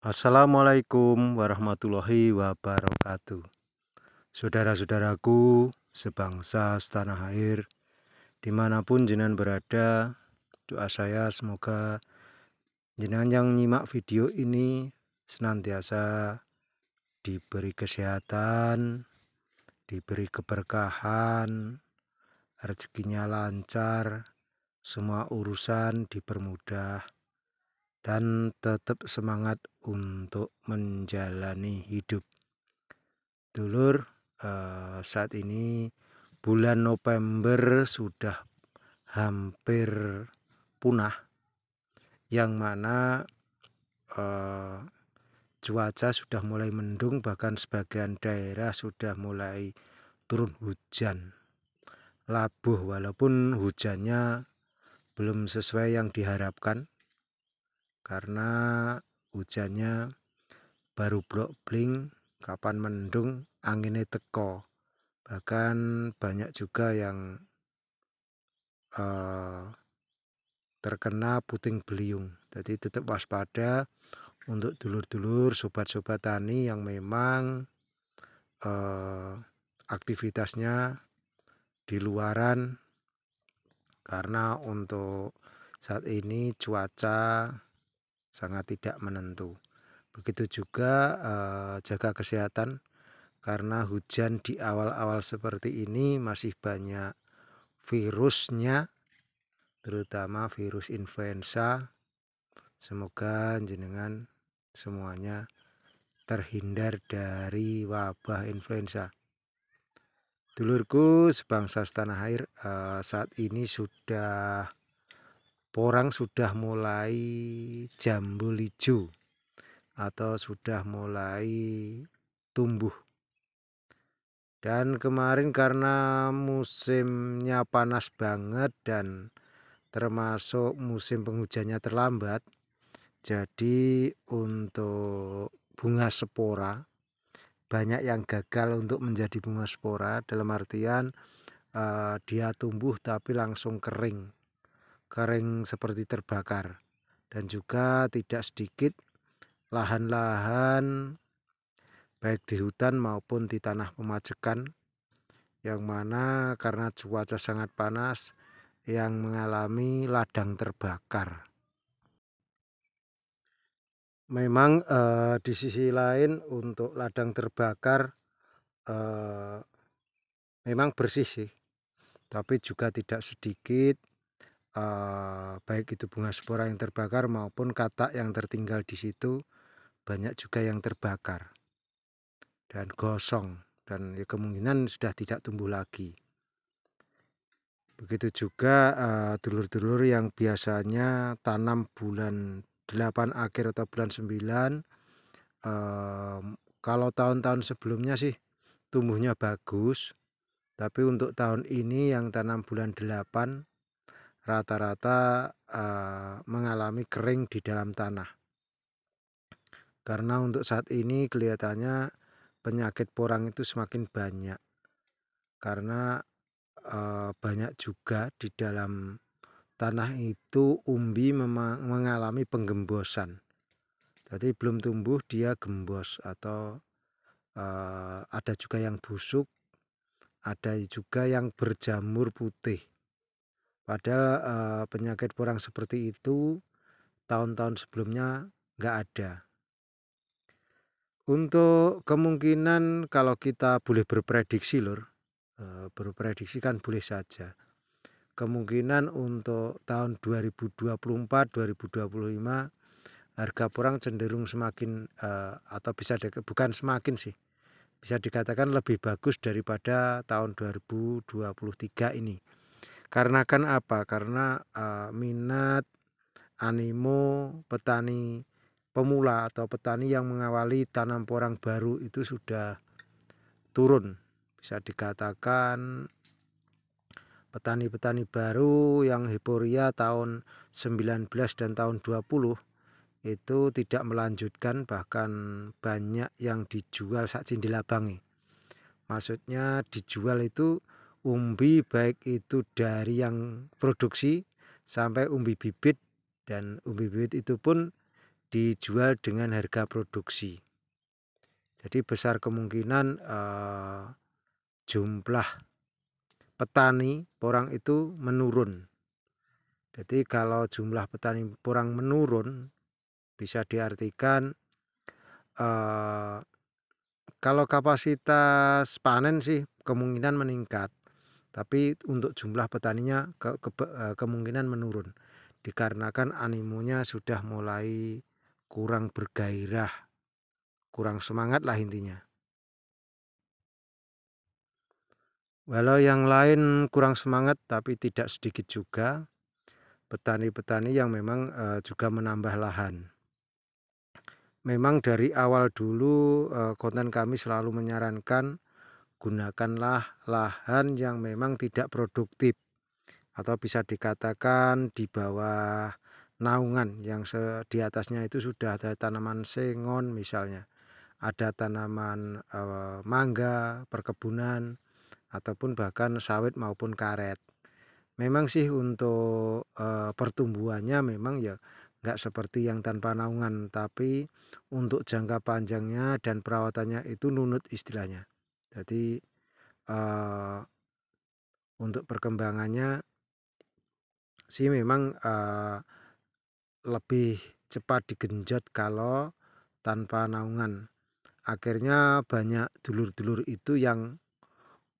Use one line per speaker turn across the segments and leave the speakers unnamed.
Assalamualaikum warahmatullahi wabarakatuh. Saudara-saudaraku sebangsa setanah air, dimanapun jenengan berada, doa saya semoga jenengan yang nyimak video ini senantiasa diberi kesehatan, diberi keberkahan, rezekinya lancar, semua urusan dipermudah, dan tetap semangat untuk menjalani hidup. Dulur, saat ini bulan November sudah hampir punah, yang mana cuaca sudah mulai mendung, bahkan sebagian daerah sudah mulai turun hujan labuh, walaupun hujannya belum sesuai yang diharapkan karena hujannya baru blok-bling, kapan mendung anginnya teko. Bahkan banyak juga yang terkena puting beliung. Jadi tetap waspada untuk dulur-dulur, sobat-sobat tani yang memang aktivitasnya di luaran, karena untuk saat ini cuaca sangat tidak menentu. Begitu juga jaga kesehatan, karena hujan di awal-awal seperti ini masih banyak virusnya, terutama virus influenza. Semoga jenengan semuanya terhindar dari wabah influenza. Dulurku sebangsa setanah air, saat ini porang sudah mulai jambul hijau atau sudah mulai tumbuh. Dan kemarin karena musimnya panas banget dan termasuk musim penghujannya terlambat, jadi untuk bunga spora banyak yang gagal untuk menjadi bunga spora, dalam artian dia tumbuh tapi langsung kering seperti terbakar. Dan juga tidak sedikit lahan-lahan baik di hutan maupun di tanah pemajekan, yang mana karena cuaca sangat panas yang mengalami ladang terbakar. Memang di sisi lain untuk ladang terbakar memang bersih sih, tapi juga tidak sedikit baik itu bunga spora yang terbakar maupun katak yang tertinggal di situ, banyak juga yang terbakar dan gosong, dan ya kemungkinan sudah tidak tumbuh lagi. Begitu juga dulur-dulur yang biasanya tanam bulan 8 akhir atau bulan 9, kalau tahun-tahun sebelumnya sih tumbuhnya bagus, tapi untuk tahun ini yang tanam bulan 8 rata-rata mengalami kering di dalam tanah. Karena untuk saat ini kelihatannya penyakit porang itu semakin banyak, karena banyak juga di dalam tanah itu umbi mengalami penggembosan. Jadi belum tumbuh dia gembos, atau ada juga yang busuk, ada juga yang berjamur putih. Padahal penyakit porang seperti itu tahun-tahun sebelumnya nggak ada. Untuk kemungkinan kalau kita boleh berprediksi lur, berprediksi kan boleh saja. Kemungkinan untuk tahun 2024-2025 harga porang cenderung semakin atau bukan semakin sih, bisa dikatakan lebih bagus daripada tahun 2023 ini. Karena kan apa? Karena minat, animo petani pemula atau petani yang mengawali tanam porang baru itu sudah turun. Bisa dikatakan petani-petani baru yang euforia tahun 19 dan tahun 20 itu tidak melanjutkan, bahkan banyak yang dijual sak cindelabangi. Maksudnya dijual itu umbi, baik itu dari yang produksi sampai umbi bibit, dan umbi bibit itu pun dijual dengan harga produksi. Jadi besar kemungkinan jumlah petani porang itu menurun. Jadi kalau jumlah petani porang menurun, bisa diartikan kalau kapasitas panen sih kemungkinan meningkat, tapi untuk jumlah petaninya kemungkinan menurun, dikarenakan animonya sudah mulai kurang bergairah, kurang semangat lah intinya. Walau yang lain kurang semangat, tapi tidak sedikit juga petani-petani yang memang juga menambah lahan. Memang dari awal dulu konten kami selalu menyarankan gunakanlah lahan yang memang tidak produktif atau bisa dikatakan di bawah naungan yang di atasnya itu sudah ada tanaman sengon misalnya, ada tanaman mangga, perkebunan, ataupun bahkan sawit maupun karet. Memang sih untuk pertumbuhannya memang ya nggak seperti yang tanpa naungan, tapi untuk jangka panjangnya dan perawatannya itu nunut istilahnya. Jadi untuk perkembangannya sih memang lebih cepat digenjot kalau tanpa naungan. Akhirnya banyak dulur-dulur itu yang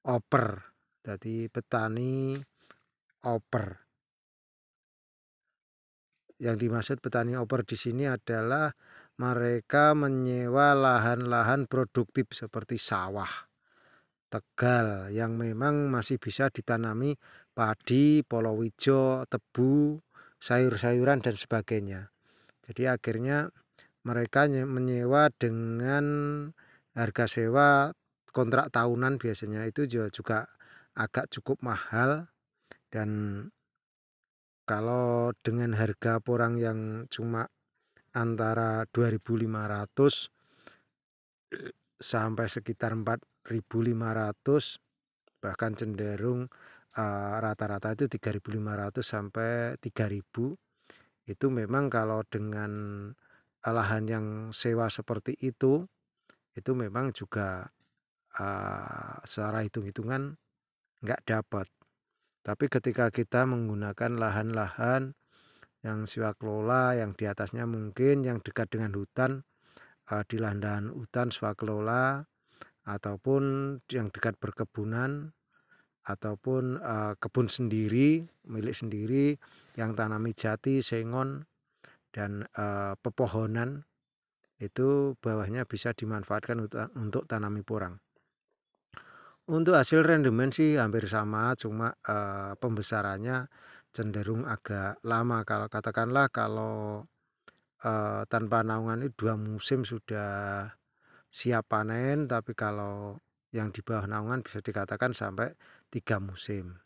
oper. Jadi petani oper. Yang dimaksud petani oper di sini adalah mereka menyewa lahan-lahan produktif seperti sawah, tegal yang memang masih bisa ditanami padi, palawija, tebu, sayur-sayuran dan sebagainya. Jadi akhirnya mereka menyewa dengan harga sewa kontrak tahunan, biasanya itu juga agak cukup mahal, dan kalau dengan harga porang yang cuma antara 2.500 sampai sekitar 4.500, bahkan cenderung rata-rata itu 3.500 sampai 3.000. Itu memang kalau dengan lahan yang sewa seperti itu memang juga secara hitung-hitungan nggak dapat. Tapi ketika kita menggunakan lahan-lahan yang sewa kelola, yang di atasnya mungkin yang dekat dengan hutan, di lahan hutan sewa kelola, ataupun yang dekat perkebunan, ataupun kebun sendiri, milik sendiri, yang tanami jati, sengon, dan pepohonan, itu bawahnya bisa dimanfaatkan untuk tanami porang. Untuk hasil rendemen sih hampir sama, cuma pembesarannya cenderung agak lama. Kalau katakanlah kalau tanpa naungan itu 2 musim sudah siap panen, tapi kalau yang di bawah naungan bisa dikatakan sampai 3 musim.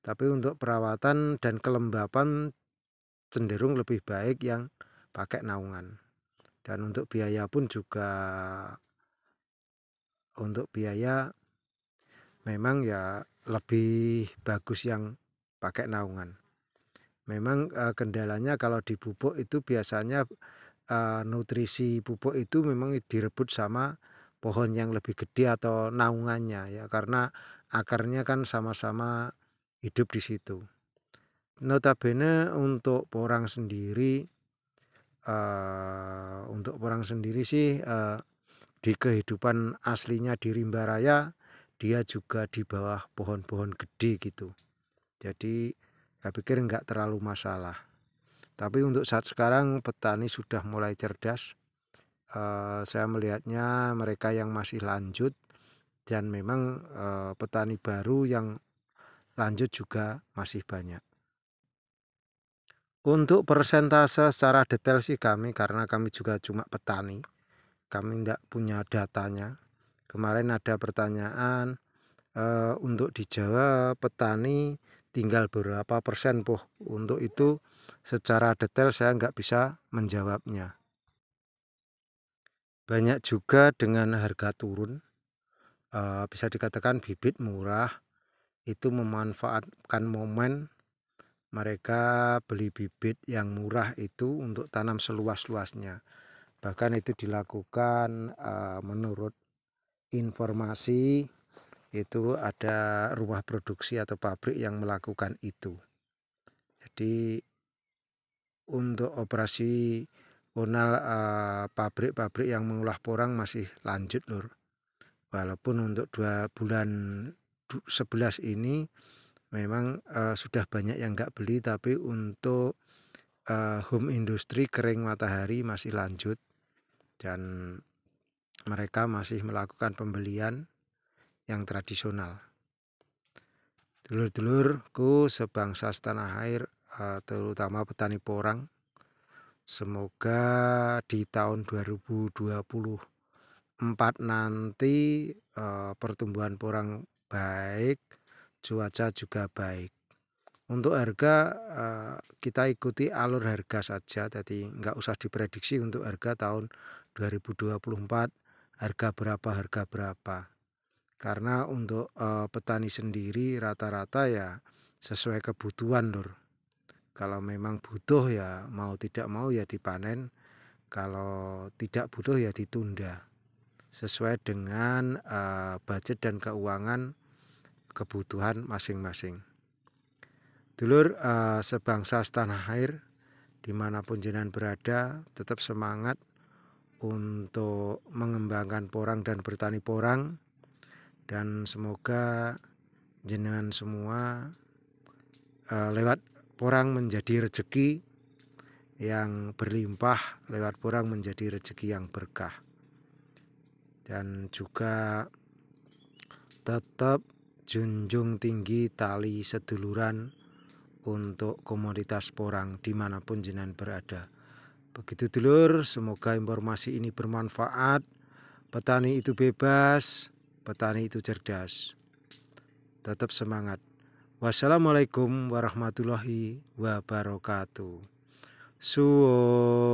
Tapi untuk perawatan dan kelembapan cenderung lebih baik yang pakai naungan. Dan untuk biaya pun juga, untuk biaya memang ya lebih bagus yang pakai naungan. Memang kendalanya kalau di pupuk itu biasanya nutrisi pupuk itu memang direbut sama pohon yang lebih gede atau naungannya ya, karena akarnya kan sama-sama hidup di situ. Notabene untuk porang sendiri sih di kehidupan aslinya di rimba raya dia juga di bawah pohon-pohon gede gitu. Jadi saya pikir nggak terlalu masalah. Tapi untuk saat sekarang petani sudah mulai cerdas. Saya melihatnya mereka yang masih lanjut, dan memang petani baru yang lanjut juga masih banyak. Untuk persentase secara detail sih karena kami juga cuma petani, kami tidak punya datanya. Kemarin ada pertanyaan untuk di Jawa petani tinggal berapa persen, Poh. Untuk itu secara detail saya nggak bisa menjawabnya. Banyak juga dengan harga turun, bisa dikatakan bibit murah itu memanfaatkan momen mereka beli bibit yang murah itu untuk tanam seluas-luasnya. Bahkan itu dilakukan menurut informasi itu ada rumah produksi atau pabrik yang melakukan itu. Jadi untuk operasional pabrik-pabrik yang mengolah porang masih lanjut lur. Walaupun untuk 2 bulan 11 ini memang sudah banyak yang nggak beli, tapi untuk home industry kering matahari masih lanjut dan mereka masih melakukan pembelian yang tradisional. Dulur-dulurku sebangsa setanah air, terutama petani porang, semoga di tahun 2024 nanti pertumbuhan porang baik, cuaca juga baik. Untuk harga kita ikuti alur harga saja, jadi nggak usah diprediksi untuk harga tahun 2024 harga berapa. Karena untuk petani sendiri rata-rata ya sesuai kebutuhan lur. Kalau memang butuh ya mau tidak mau ya dipanen, kalau tidak butuh ya ditunda. Sesuai dengan budget dan keuangan kebutuhan masing-masing. Dulur sebangsa setanah air, dimanapun jenengan berada, tetap semangat untuk mengembangkan porang dan bertani porang. Dan semoga jenengan semua lewat porang menjadi rezeki yang berlimpah, lewat porang menjadi rezeki yang berkah. Dan juga tetap junjung tinggi tali seduluran untuk komoditas porang dimanapun jenengan berada. Begitu dulur, semoga informasi ini bermanfaat. Petani itu bebas, petani itu cerdas. Tetap semangat. Wassalamualaikum warahmatullahi wabarakatuh. Suwun.